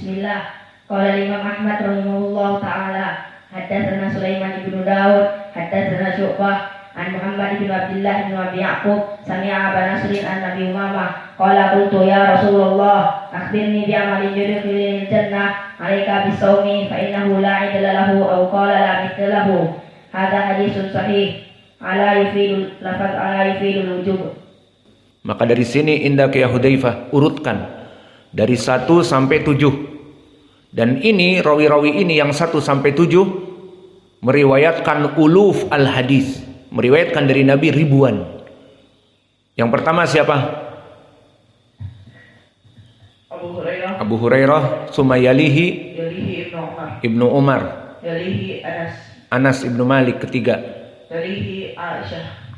Bismillah. Qala Imam Ahmad rahimahullah ta'ala, haddatsana Sulaiman ibn Daud, haddatsana Syu'bah an Muhammad ibn Abdullah ibn Abi Ya'qub, sami'a Aba Nasrin an Nabi Umamah, qala qultu ya Rasulullah, akhbirni bi amalin yudkhiluni jannah, 'alaika bis-shaumi fa innahu la 'idla lahu aw qala la mithla lahu. Hadza haditsun sahih, ala yufidul wujub. Maka dari sini indak ya Hudzaifah, urutkan dari 1 sampai 7. Dan ini rawi-rawi ini yang 1 sampai 7 meriwayatkan uluf al-hadis, meriwayatkan dari Nabi ribuan. Yang pertama siapa? Abu Hurairah, Sumayalihi Ibnu Umar, Anas Ibnu Malik ketiga,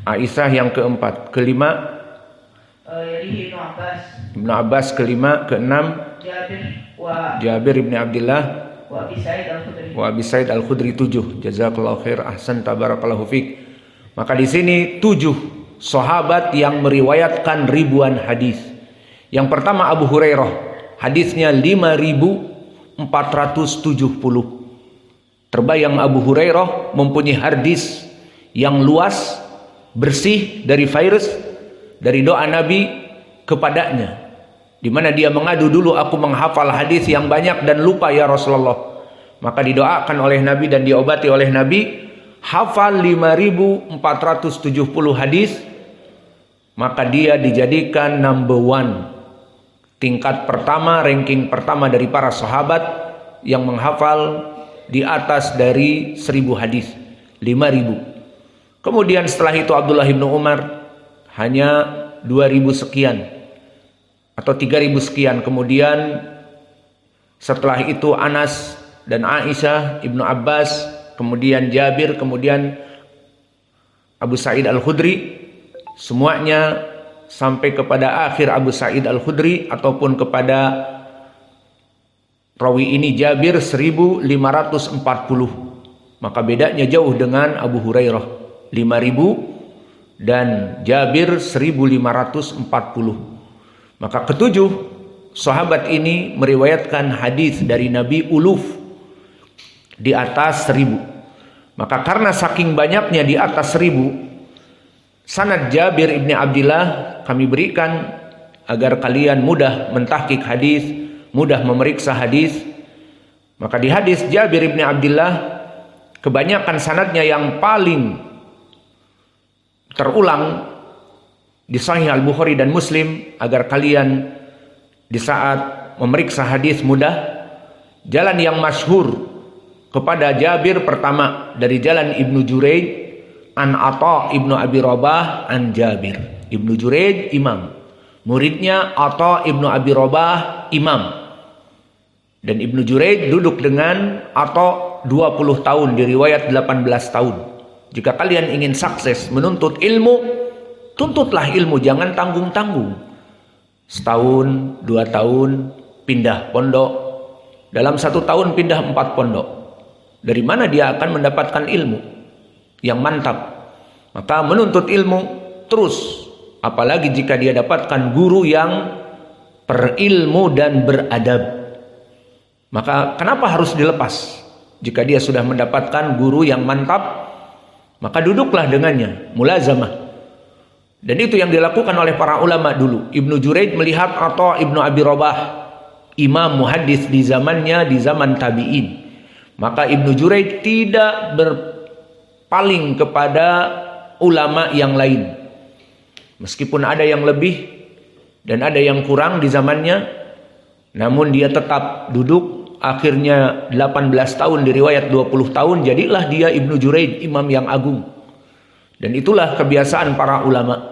Aisyah yang keempat, kelima Ibnu Abbas kelima, keenam Jabir ibn Abdullah wa Abi Sa'id al-Khudri 7. Jazakallahu khair, ahsan, tabarakallahu fiik. Maka di sini 7 sahabat yang meriwayatkan ribuan hadis. Yang pertama Abu Hurairah, hadisnya 5470. Terbayang Abu Hurairah mempunyai hadis yang luas, bersih dari virus, dari doa Nabi kepadanya, di mana dia mengadu, dulu aku menghafal hadis yang banyak dan lupa ya Rasulullah. Maka didoakan oleh Nabi dan diobati oleh Nabi, hafal 5470 hadis. Maka dia dijadikan number 1, tingkat pertama, ranking pertama dari para sahabat yang menghafal di atas dari 1000 hadis, 5000. Kemudian setelah itu Abdullah bin Umar hanya 2000 sekian atau 3000 sekian. Kemudian setelah itu Anas dan Aisyah, Ibnu Abbas, kemudian Jabir, kemudian Abu Sa'id al-Khudri, semuanya sampai kepada akhir Abu Sa'id al-Khudri ataupun kepada rawi ini Jabir 1540. Maka bedanya jauh dengan Abu Hurairah 5000 dan Jabir 1540. Maka ketujuh sahabat ini meriwayatkan hadis dari Nabi uluf, di atas 1000. Maka karena saking banyaknya di atas 1000, sanad Jabir ibni Abdullah kami berikan agar kalian mudah mentahqiq hadis, mudah memeriksa hadis. Maka di hadis Jabir ibni Abdullah kebanyakan sanadnya yang paling terulang di Sahih Al-Bukhari dan Muslim, agar kalian di saat memeriksa hadis mudah. Jalan yang masyhur kepada Jabir pertama dari jalan Ibnu Jurayj an Atha Ibnu Abi Rabah an Jabir. Ibnu Jurayj imam, muridnya Atha Ibnu Abi Rabah imam. Dan Ibnu Jurayj duduk dengan Atha 20 tahun, di riwayat 18 tahun. Jika kalian ingin sukses menuntut ilmu, tuntutlah ilmu, jangan tanggung-tanggung. Setahun, 2 tahun, pindah pondok. Dalam 1 tahun pindah 4 pondok. Dari mana dia akan mendapatkan ilmu yang mantap? Maka menuntut ilmu terus. Apalagi jika dia dapatkan guru yang berilmu dan beradab. Maka kenapa harus dilepas? Jika dia sudah mendapatkan guru yang mantap, maka duduklah dengannya, mulazamah. Dan itu yang dilakukan oleh para ulama dulu. Ibnu Jurayj melihat Atha Ibnu Abi Rabah, imam muhaddis di zamannya, di zaman tabi'in. Maka Ibnu Jurayj tidak berpaling kepada ulama yang lain. Meskipun ada yang lebih dan ada yang kurang di zamannya, namun dia tetap duduk. Akhirnya 18 tahun, di riwayat 20 tahun, jadilah dia Ibnu Jurayj, imam yang agung. Dan itulah kebiasaan para ulama.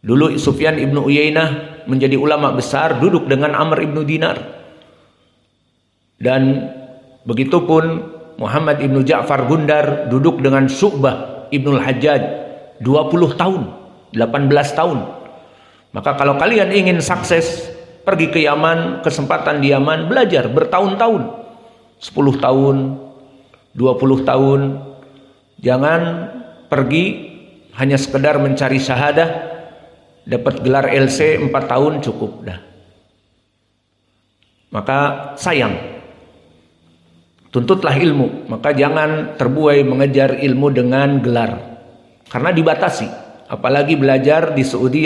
Dulu Sufyan ibnu Uyainah menjadi ulama besar, duduk dengan Amr ibnu Dinar. Dan begitupun Muhammad ibnu Ja'far Gundar duduk dengan Syu'bah ibnu Al-Hajjaj 20 tahun, 18 tahun. Maka kalau kalian ingin sukses, pergi ke Yaman, kesempatan di Yaman, belajar bertahun-tahun, 10 tahun, 20 tahun. Jangan pergi hanya sekedar mencari syahadah, dapat gelar LC 4 tahun cukup dah. maka sayang. Tuntutlah ilmu, maka jangan terbuai mengejar ilmu dengan gelar. Karena dibatasi, apalagi belajar di Saudi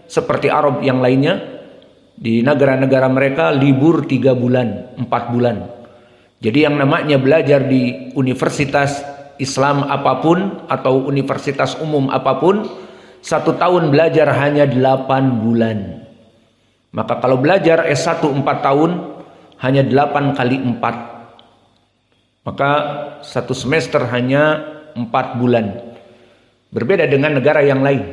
seperti Arab yang lainnya, di negara-negara mereka libur 3 bulan, 4 bulan. Jadi yang namanya belajar di universitas Islam apapun atau universitas umum apapun, 1 tahun belajar hanya 8 bulan. Maka kalau belajar S1 4 tahun, hanya 8 kali 4. Maka 1 semester hanya 4 bulan. Berbeda dengan negara yang lain.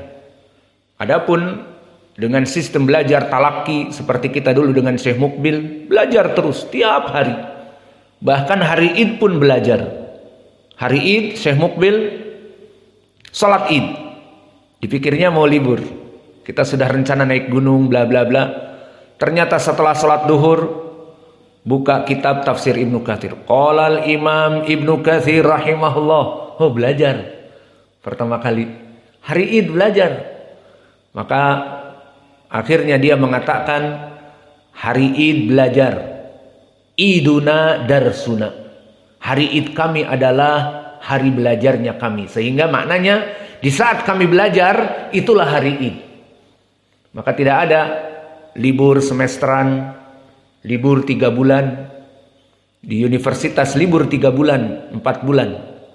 Adapun dengan sistem belajar talaki seperti kita dulu dengan Syekh Mukbil, belajar terus tiap hari. Bahkan hari Id pun belajar. Hari Id Syekh Mukbil salat Id. Dipikirnya mau libur. Kita sudah rencana naik gunung bla bla bla. Ternyata setelah salat duhur buka kitab tafsir Ibnu Katsir. Qala al-Imam Ibnu Katsir rahimahullah. Oh, belajar. Pertama kali hari Id belajar. Maka akhirnya dia mengatakan hari Id belajar. Iduna darsuna. Hari Id kami adalah hari belajarnya kami. Sehingga maknanya di saat kami belajar itulah hari Id. Maka tidak ada libur semesteran, libur 3 bulan. Di universitas libur 3 bulan, 4 bulan.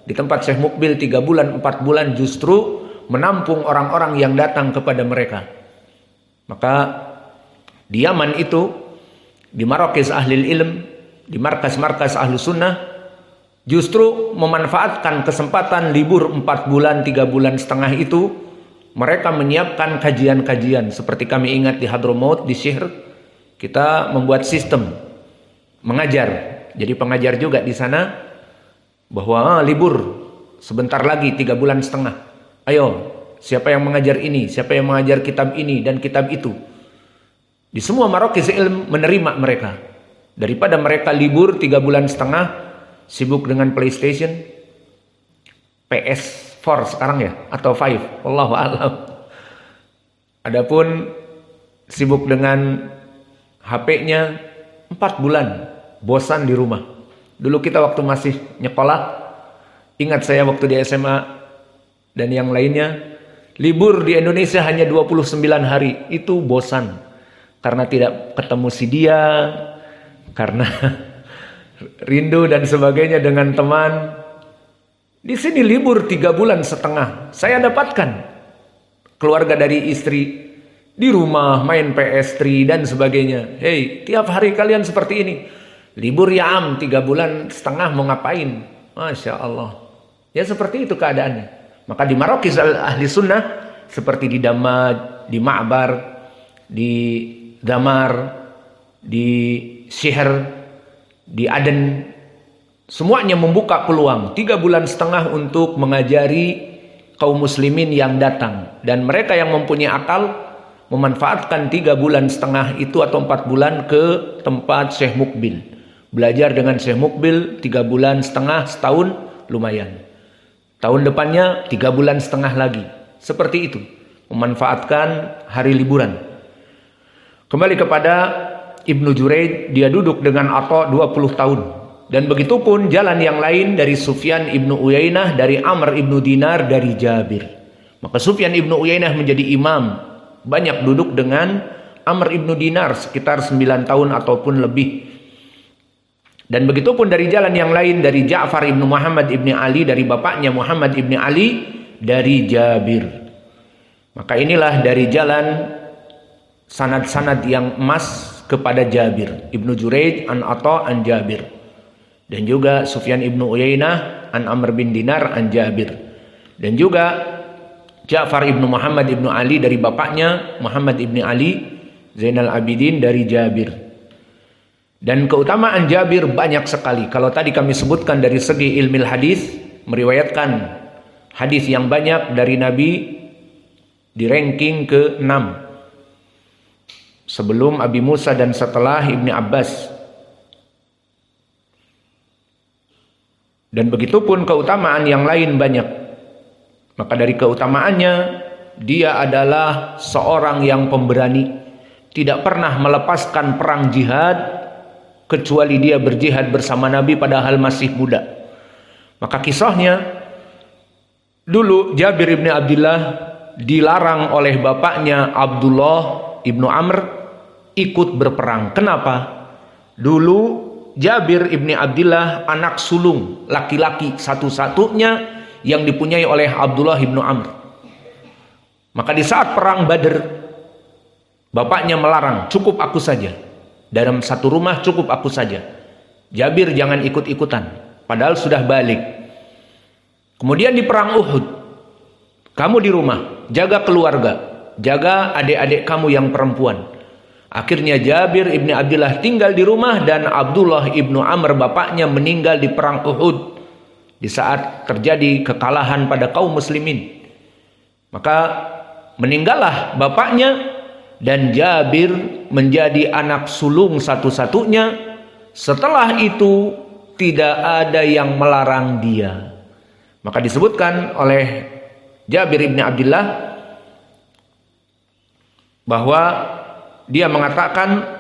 Di tempat Syekh Mukbil 3 bulan, 4 bulan justru menampung orang-orang yang datang kepada mereka. Maka di Yaman itu, di Marokis Ahlil Ilm, di markas-markas Ahlu Sunnah, justru memanfaatkan kesempatan libur 4 bulan, 3 bulan setengah itu, mereka menyiapkan kajian-kajian. Seperti kami ingat di Hadramaut, di Syihr, kita membuat sistem mengajar. Jadi pengajar juga di sana, bahwa libur sebentar lagi 3 bulan setengah. Ayo, siapa yang mengajar ini, siapa yang mengajar kitab ini dan kitab itu. Di semua marokis ilmu menerima mereka. Daripada mereka libur 3 bulan setengah, sibuk dengan PlayStation, PS4 sekarang ya, atau 5, wallahu a'lam. Adapun sibuk dengan HP-nya 4 bulan, bosan di rumah. Dulu kita waktu masih nyekolah, ingat saya waktu di SMA dan yang lainnya, libur di Indonesia hanya 29 hari, itu bosan. Karena tidak ketemu si dia, karena rindu dan sebagainya dengan teman. Di sini libur 3 bulan setengah. Saya dapatkan keluarga dari istri di rumah main PS3 dan sebagainya. Hei, tiap hari kalian seperti ini. Libur ya 3 bulan setengah mau ngapain? Masya Allah. Ya seperti itu keadaannya. Maka di Marokis Ahli Sunnah, seperti di Damad, di Ma'bar, di Damar, di Syihr, di Aden, semuanya membuka peluang 3 bulan setengah untuk mengajari kaum muslimin yang datang. Dan mereka yang mempunyai akal memanfaatkan 3 bulan setengah itu atau 4 bulan ke tempat Syekh Mukbil. Belajar dengan Syekh Mukbil 3 bulan setengah, setahun, lumayan. Tahun depannya 3 bulan setengah lagi. Seperti itu. Memanfaatkan hari liburan. Kembali kepada Ibnu Juraij, dia duduk dengan Atha 20 tahun. Dan begitu pun jalan yang lain dari Sufyan Ibnu Uyainah, dari Amr Ibnu Dinar, dari Jabir. Maka Sufyan Ibnu Uyainah menjadi imam. Banyak duduk dengan Amr Ibnu Dinar sekitar 9 tahun ataupun lebih. Dan begitu pun dari jalan yang lain dari Ja'far Ibnu Muhammad Ibni Ali, dari bapaknya Muhammad Ibni Ali, dari Jabir. Maka inilah dari jalan sanad-sanad yang emas kepada Jabir. Ibnu Juraij an Atha an Jabir. Dan juga Sufyan Ibnu Uyainah an Amr bin Dinar an Jabir. Dan juga Ja'far Ibnu Muhammad Ibnu Ali dari bapaknya Muhammad Ibni Ali Zainal Abidin, dari Jabir. Dan keutamaan Jabir banyak sekali. Kalau tadi kami sebutkan dari segi ilmu hadis, meriwayatkan hadis yang banyak dari Nabi, di ranking ke-6 sebelum Abi Musa dan setelah Ibni Abbas. Dan begitu pun keutamaan yang lain banyak. Maka dari keutamaannya, dia adalah seorang yang pemberani, tidak pernah melepaskan perang jihad kecuali dia berjihad bersama Nabi padahal masih muda. Maka kisahnya, dulu Jabir ibn Abdullah dilarang oleh bapaknya Abdullah ibnu Amr ikut berperang. Kenapa? Dulu Jabir ibn Abdullah anak sulung laki-laki satu-satunya yang dipunyai oleh Abdullah ibnu Amr. Maka di saat perang Badr, bapaknya melarang, cukup aku saja. Dalam satu rumah cukup aku saja. Jabir jangan ikut-ikutan. Padahal sudah balik. Kemudian di perang Uhud, kamu di rumah, jaga keluarga, jaga adik-adik kamu yang perempuan. Akhirnya Jabir ibn Abdullah tinggal di rumah dan Abdullah ibnu Amr bapaknya meninggal di perang Uhud. Di saat terjadi kekalahan pada kaum muslimin. Maka meninggallah bapaknya dan Jabir menjadi anak sulung satu-satunya. Setelah itu tidak ada yang melarang dia. Maka disebutkan oleh Jabir ibn Abdullah bahwa dia mengatakan,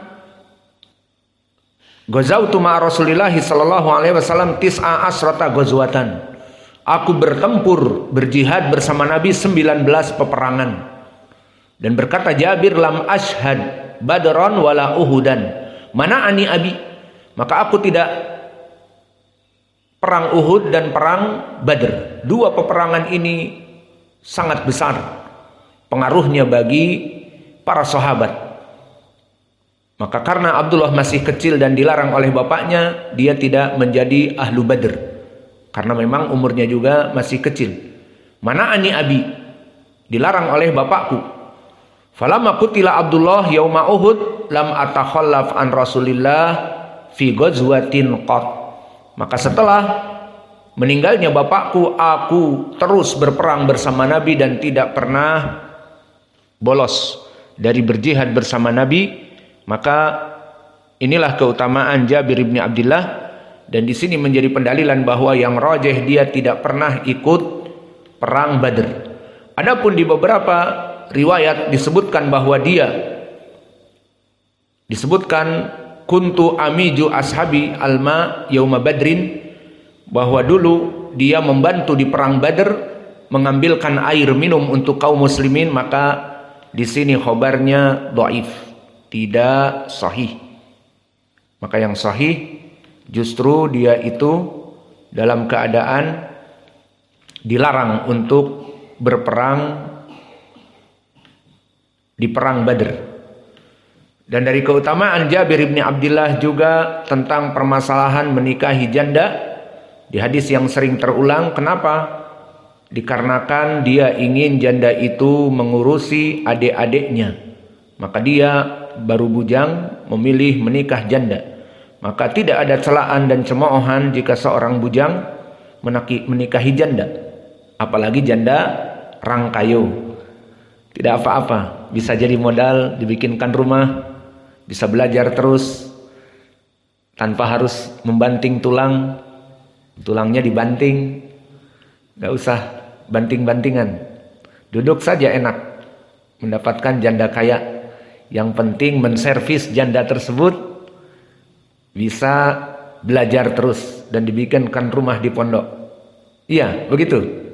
Ghazawtu ma'a Rasulillah sallallahu alaihi wasallam tis'a asrata ghazwatan. Aku bertempur, berjihad bersama Nabi 19 peperangan. Dan berkata Jabir, lam ashhad badran wala uhudan. Mana'ani abi. Maka aku tidak perang Uhud dan perang Badr. Dua peperangan ini sangat besar pengaruhnya bagi para sahabat. Maka karena Abdullah masih kecil dan dilarang oleh bapaknya, dia tidak menjadi ahlu Badr. Karena memang umurnya juga masih kecil. Mana'ani abi. Dilarang oleh bapakku. Falamma qutila Abdullah yauma Uhud lam atakhallaf an Rasulillah fi ghazwatin qat. Maka setelah meninggalnya bapakku, aku terus berperang bersama Nabi dan tidak pernah bolos dari berjihad bersama Nabi. Maka inilah keutamaan Jabir bin Abdullah, dan di sini menjadi pendalilan bahwa yang rajih dia tidak pernah ikut perang Badr. Adapun di beberapa riwayat disebutkan bahwa dia disebutkan kuntu amiju ashabi alma yauma badrin, bahwa dulu dia membantu di perang Badr mengambilkan air minum untuk kaum muslimin. Maka di sini khobarnya dhaif, tidak sahih. Maka yang sahih justru dia itu dalam keadaan dilarang untuk berperang di perang Badr. Dan dari keutamaan Jabir bin Abdullah juga tentang permasalahan menikahi janda. Di hadis yang sering terulang, kenapa? Dikarenakan dia ingin janda itu mengurusi adik-adiknya. Maka dia baru bujang memilih menikah janda. Maka tidak ada celaan dan cemoohan jika seorang bujang menikahi janda. Apalagi janda rangkayo. Tidak apa-apa, bisa jadi modal, dibikinkan rumah, bisa belajar terus tanpa harus membanting tulang. Tulangnya dibanting, gak usah banting-bantingan. Duduk saja enak, mendapatkan janda kaya. Yang penting menservis janda tersebut, bisa belajar terus dan dibikinkan rumah di pondok. Iya, begitu.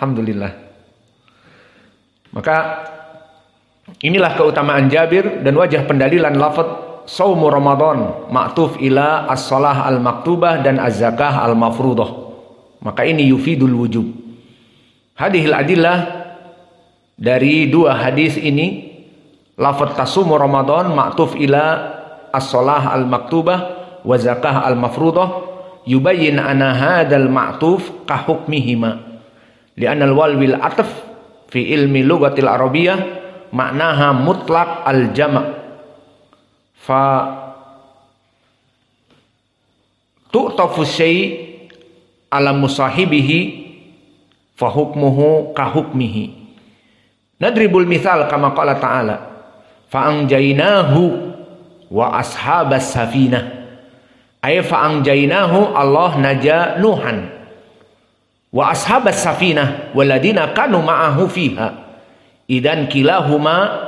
Alhamdulillah. Maka inilah keutamaan Jabir, dan wajah pendalilan lafaz Saumu Ramadan ma'tuf ila as-salah al-maktubah dan az-zakah al-mafruḍah. Maka ini yufidul wujub. Hadihil adillah, dari dua hadis ini, lafaz tasumu Ramadan ma'tuf ila as-salah al-maktubah wa zakah al-mafruḍah yubayyin anna hadzal ma'tuf ka hukmihima. Li'anna al-wal bil atf fi ilmi lughatil arabiyyah maknaha mutlaq al-jama'. Fa tu'tafu syai' ala musahibihi fa hukmuhu ka hukmihi. Nadribul mithal kama qala ta'ala fa anjaynahu wa ashabas safinah. Ay fa anjaynahu, Allah naja Nuhan, wa ashabas safinah waladina kanu ma'ahu fiha. Idan kilahuma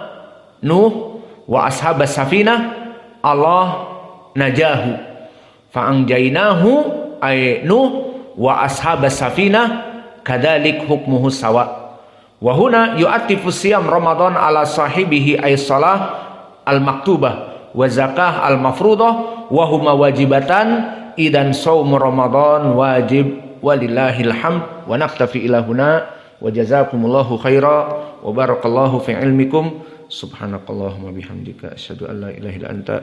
Nuh wa ashabas safinah Allah najahu fa anjainahu ay Nuh wa ashabas safinah kadzalik hukmuhu sawa. Wa huna yu'attifu siyam Ramadan ala sahibihi ay salah al-maktubah wa zakah al-mafruḍah wa huma wajibatan idan shaum Ramadan wajib walillahil hamd wa naktafi ila huna wa jazakumullahu khaira wa barakallahu fi ilmikum subhanakallahumma bihamdika asyhadu an la ilaha illa anta